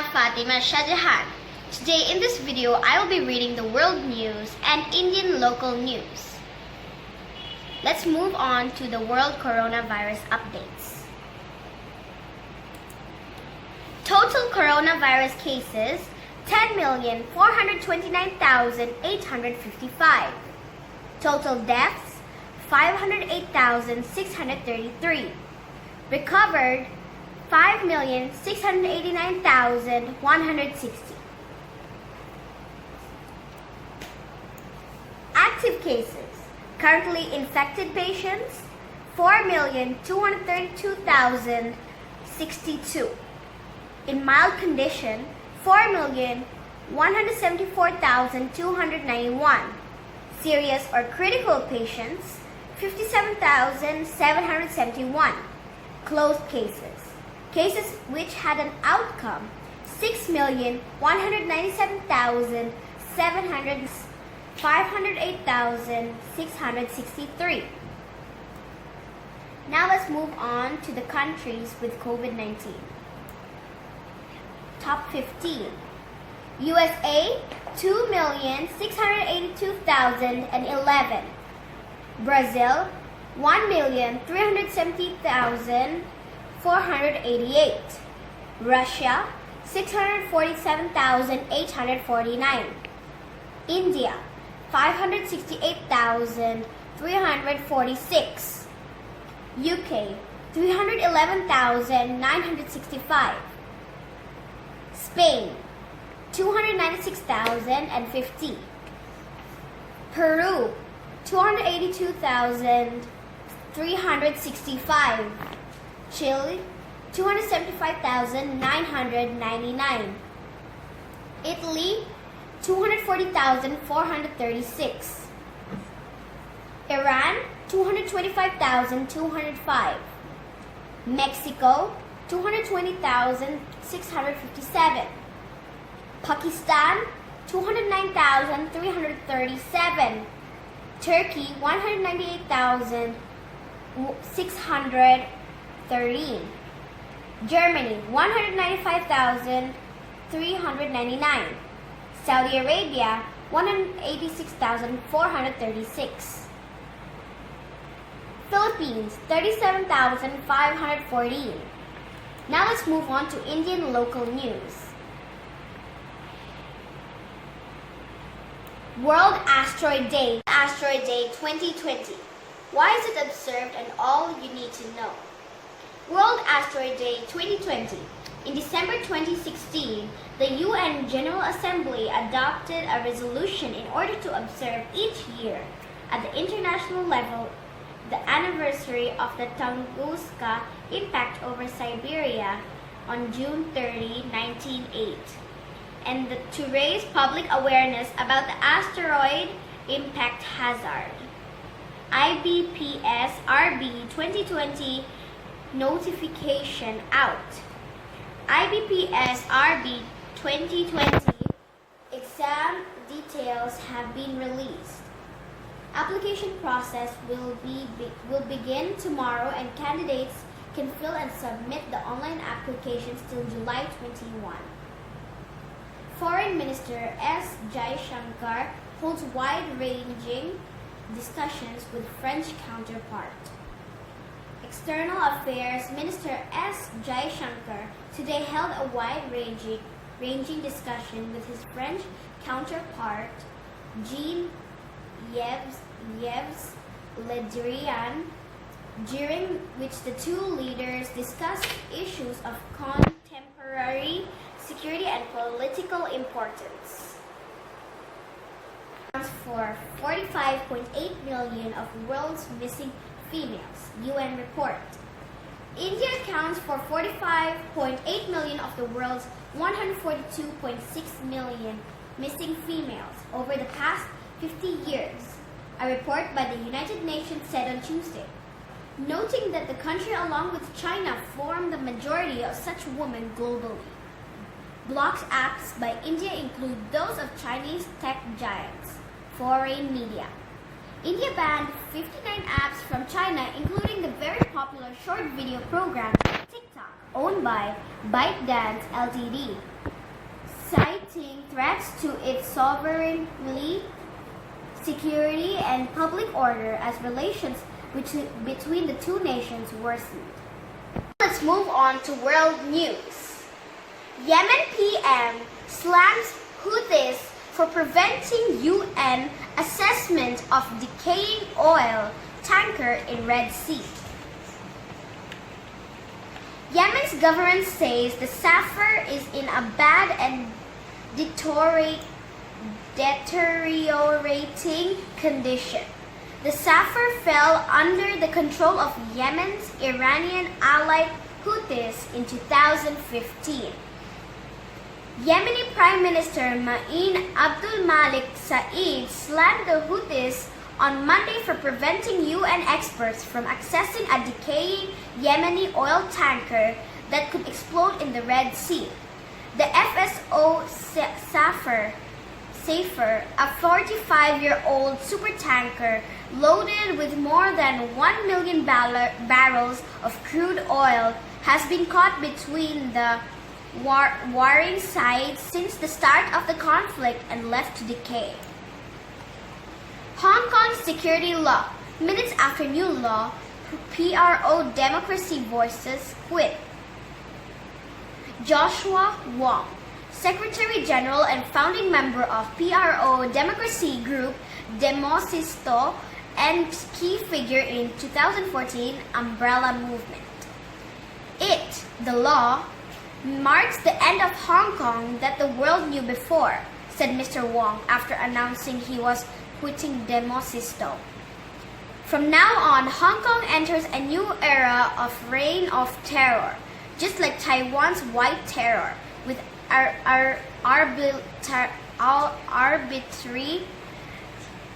Fatima Shahjahan. Today in this video, I will be reading the world news and Indian local news. Let's move on to the world coronavirus updates. Total coronavirus cases 10,429,855. Total deaths 508,633. Recovered 5,689,160. Active cases. Currently infected patients 4,232,062. In mild condition 4,174,291. Serious or critical patients 57,771. Closed cases. Cases which had an outcome 6,197,700, 508,663. Now let's move on to the countries with COVID-19. Top 15. USA 2,682,011. Brazil 1,370,488. Russia 647,849. India 568,346. UK 311,965. Spain 296,050. Peru 282,365. Chile 275,999. Italy 240,436. Iran 225,205. Mexico 220,657. Pakistan 209,337. Turkey 198,613. Germany 195,399. Saudi Arabia 186,436. Philippines 37,514. Now let's move on to Indian local news. World Asteroid Day 2020. Why is it observed and all you need to know? World Asteroid Day 2020. In December 2016, the UN General Assembly adopted a resolution in order to observe each year at the international level the anniversary of the Tunguska impact over Siberia on June 30, 1908, and to raise public awareness about the asteroid impact hazard. IBPS RB 2020 notification out. IBPS RB 2020 exam details have been released. Application process will begin tomorrow and candidates can fill and submit the online applications till July 21. Foreign Minister S. Jaishankar holds wide-ranging discussions with French counterpart. External Affairs Minister S. Jaishankar today held a wide-ranging discussion with his French counterpart Jean-Yves Le Drian, during which the two leaders discussed issues of contemporary security and political importance. For 45.8 million of world's missing females, UN report. India accounts for 45.8 million of the world's 142.6 million missing females over the past 50 years, a report by the United Nations said on Tuesday, noting that the country along with China form the majority of such women globally. Blocked apps by India include those of Chinese tech giants, foreign media. India banned 59 apps from China, including the very popular short video program TikTok, owned by ByteDance Ltd. citing threats to its sovereignty, security, and public order as relations between the two nations worsened. Let's move on to world news. Yemen PM slams Houthis for preventing UN assessment of decaying oil tanker in Red Sea. Yemen's government says the Safar is in a bad and deteriorating condition. The Safar fell under the control of Yemen's Iranian ally Houthis in 2015. Yemeni Prime Minister Ma'in Abdul Malik Saeed slammed the Houthis on Monday for preventing UN experts from accessing a decaying Yemeni oil tanker that could explode in the Red Sea. The FSO Safar, a 45-year-old supertanker loaded with more than 1 million barrels of crude oil, has been caught between the warring sides since the start of the conflict and left to decay. Hong Kong's security law. Minutes after new law, PRO Democracy Voices quit. Joshua Wong, Secretary General and founding member of PRO Democracy Group Demosisto and key figure in 2014 Umbrella Movement. The law, marks the end of Hong Kong that the world knew before, said Mr. Wong after announcing he was quitting Demosisto. From now on, Hong Kong enters a new era of reign of terror, just like Taiwan's white terror, with arbitrary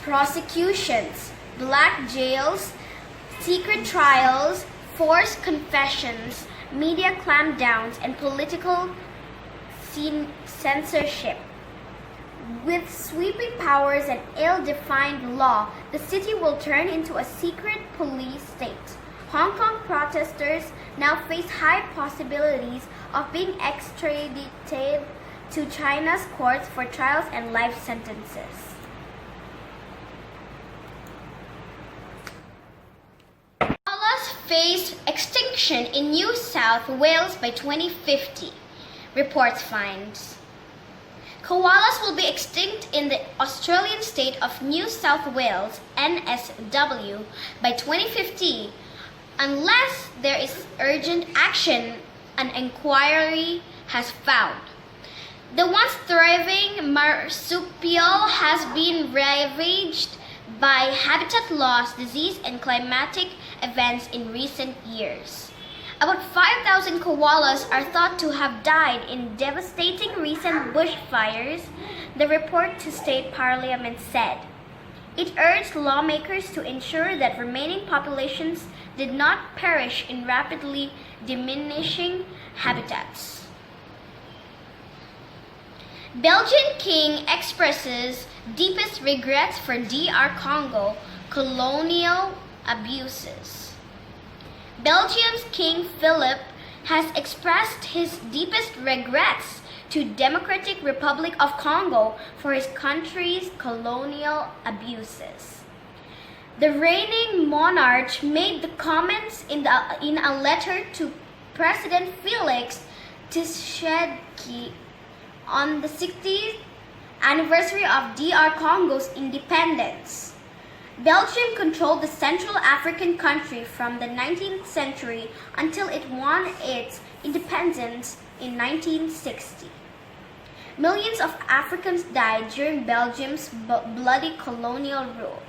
prosecutions, black jails, secret trials, forced confessions, media clampdowns, and political censorship. With sweeping powers and ill-defined law, the city will turn into a secret police state. Hong Kong protesters now face high possibilities of being extradited to China's courts for trials and life sentences. Koalas face extinction in New South Wales by 2050, reports finds. Koalas will be extinct in the Australian state of New South Wales, NSW, by 2050 unless there is urgent action, an inquiry has found. The once thriving marsupial has been ravaged by habitat loss, disease, and climatic events in recent years. About 5,000 koalas are thought to have died in devastating recent bushfires, the report to State Parliament said. It urged lawmakers to ensure that remaining populations did not perish in rapidly diminishing habitats. Belgian king expresses deepest regrets for DR Congo colonial abuses. Belgium's King Philip has expressed his deepest regrets to Democratic Republic of Congo for his country's colonial abuses. The reigning monarch made the comments in a letter to President Felix Tshisekedi on the 60th anniversary of DR Congo's independence. Belgium controlled the Central African country from the 19th century until it won its independence in 1960. Millions of Africans died during Belgium's bloody colonial rule.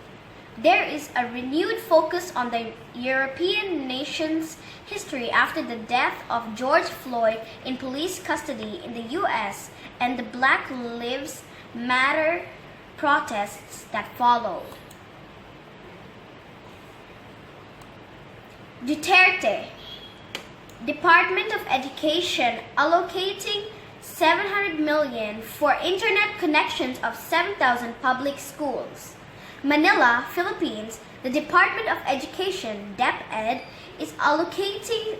There is a renewed focus on the European nation's history after the death of George Floyd in police custody in the US and the Black Lives Matter protests that followed. Duterte, Department of Education allocating $700 million for internet connections of 7,000 public schools. Manila, Philippines, the Department of Education, DepEd, is allocating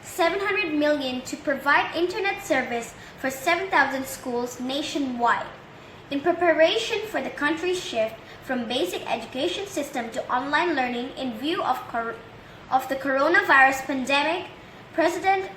$700 million to provide internet service for 7,000 schools nationwide. In preparation for the country's shift from basic education system to online learning in view of the coronavirus pandemic, President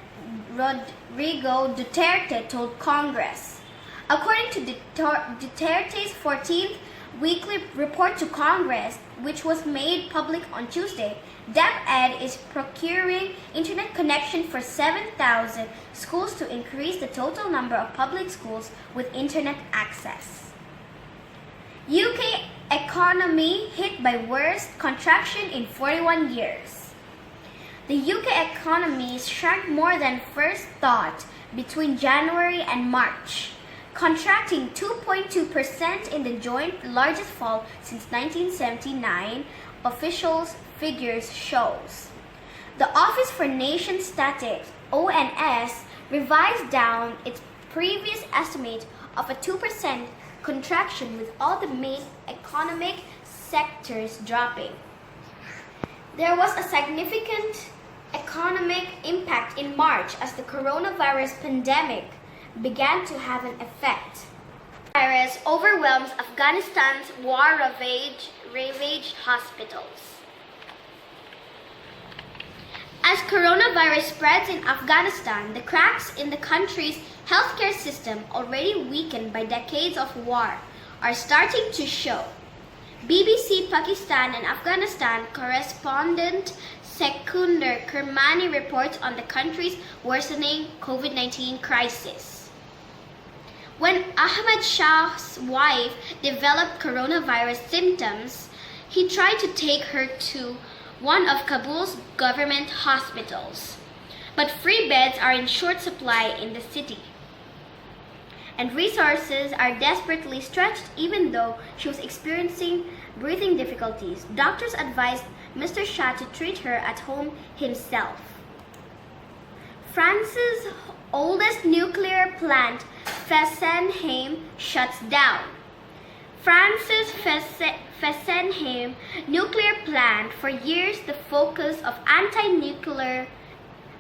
Rodrigo Duterte told Congress. According to Duterte's 14th weekly report to Congress, which was made public on Tuesday, DepEd is procuring internet connection for 7,000 schools to increase the total number of public schools with internet access. UK economy hit by worst contraction in 41 years. The UK economy shrank more than first thought between January and March, contracting 2.2% in the joint largest fall since 1979, officials' figures shows. The Office for Nation Statistics, ONS, revised down its previous estimate of a 2% contraction, with all the main economic sectors dropping. There was a significant economic impact in March as the coronavirus pandemic began to have an effect. The virus overwhelms Afghanistan's war-ravaged hospitals. As coronavirus spreads in Afghanistan, the cracks in the country's healthcare system, already weakened by decades of war, are starting to show. BBC Pakistan and Afghanistan correspondent Sekunder Kermani reports on the country's worsening COVID-19 crisis. When Ahmad Shah's wife developed coronavirus symptoms, he tried to take her to one of Kabul's government hospitals. But free beds are in short supply in the city, and resources are desperately stretched even though she was experiencing breathing difficulties. Doctors advised Mr. Shah to treat her at home himself. France's oldest nuclear plant, Fessenheim, shuts down. France's Fessenheim nuclear plant, for years the focus of anti-nuclear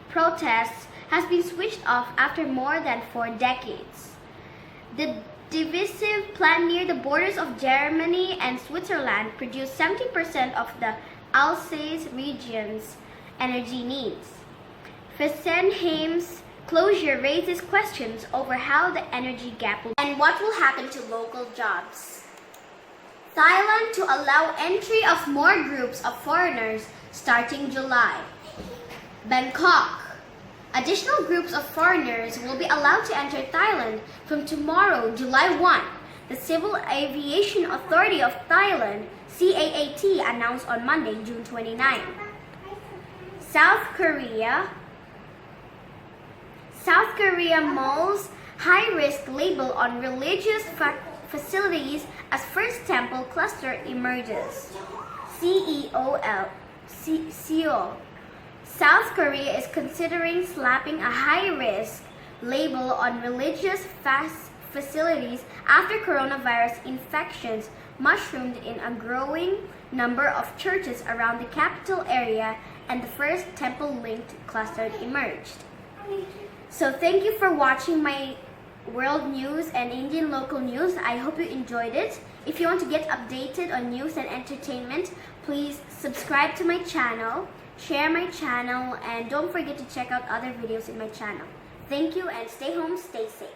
protests, has been switched off after more than 4 decades. The divisive plant near the borders of Germany and Switzerland produced 70% of the Alsace region's energy needs. Fessenheim's closure raises questions over how the energy gap will and what will happen to local jobs. Thailand to allow entry of more groups of foreigners starting July. Bangkok. Additional groups of foreigners will be allowed to enter Thailand from tomorrow, July 1. The Civil Aviation Authority of Thailand, CAAT, announced on Monday, June 29. South Korea mulls high-risk label on religious facilities as first temple cluster emerges. Seoul. South Korea is considering slapping a high-risk label on religious facilities after coronavirus infections mushroomed in a growing number of churches around the capital area and the first temple-linked cluster emerged. So thank you for watching my world news and Indian local news. I hope you enjoyed it. If you want to get updated on news and entertainment, please subscribe to my channel, share my channel, and don't forget to check out other videos in my channel. Thank you, and stay home, stay safe.